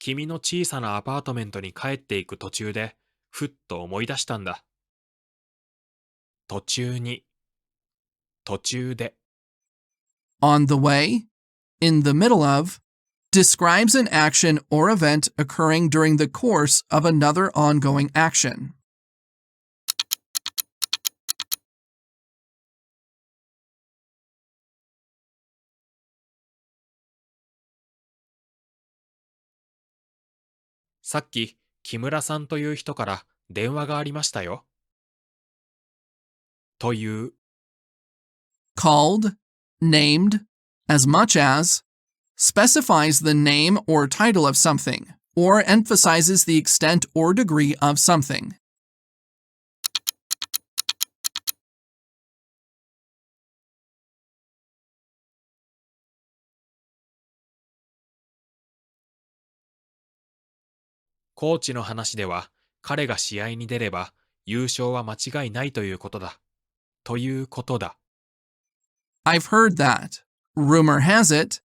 君の小さなアパートメントに帰っていく途中で、ふっと思い出したんだ。途中に、途中で。On the way, in the middle of, describes an action or event occurring during the course of another ongoing action. さっき、木村さんという人から電話がありましたよ。という、Called, named, as much as, specifies the name or title of something, or emphasizes the extent or degree of something. コーチの話では、彼が試合に出れば、優勝は間違いないということだ。ということだ。I've heard that, rumor has it,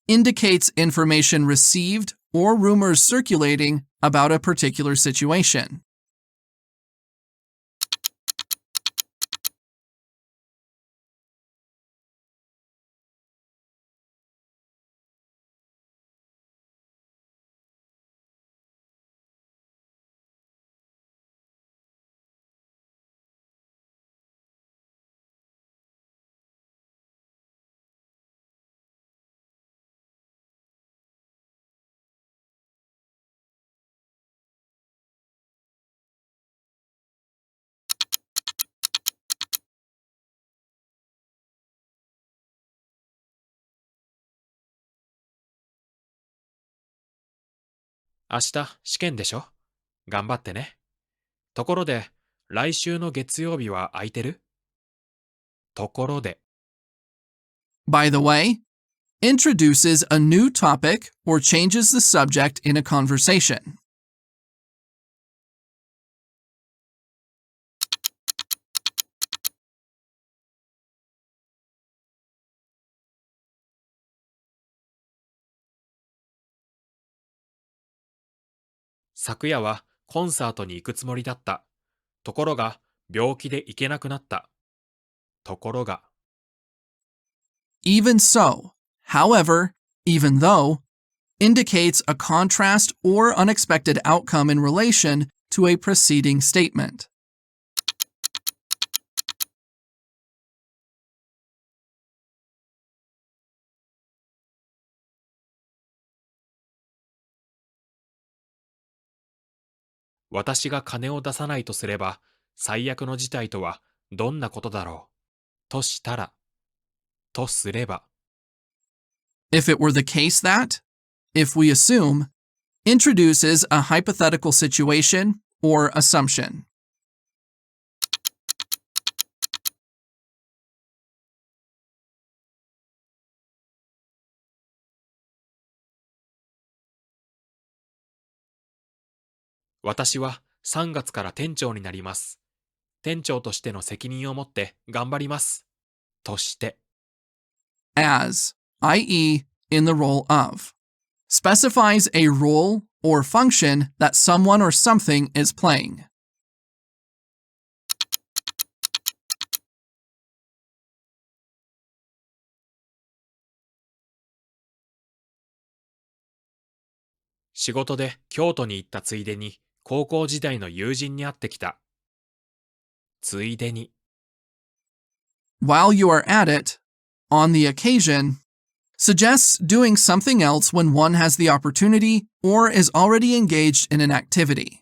indicates information received or rumors circulating about a particular situation. 明日、試験でしょ？頑張ってね。ところで、来週の月曜日は空いてる？ところで。By the way, introduces a new topic or changes the subject in a conversation. 昨夜はコンサートに行くつもりだった。ところが、病気で行けなくなった。ところが。Even so, however, even though, indicates a contrast or unexpected outcome in relation to a preceding statement. 私が金を出さないとすれば、最悪の事態とはどんなことだろう。としたら、とすれば。If it were the case that, if we assume, introduces a hypothetical situation or assumption. 私は3月から店長になります。店長としての責任を持って頑張ります。として。As, i.e., in the role of, specifies a role or function that someone or something is playing. 仕事で京都に行ったついでに、高校時代の友人に会ってきた。ついでに。While you are at it, on the occasion, suggests doing something else when one has the opportunity or is already engaged in an activity.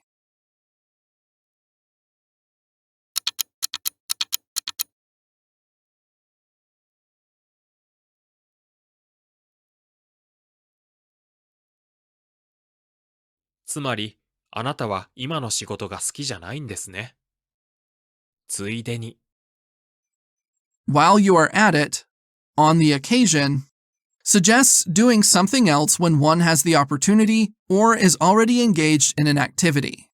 つまり、あなたは今の仕事が好きじゃないんですね。ついでに。While you are at it, on the occasion, suggests doing something else when one has the opportunity or is already engaged in an activity.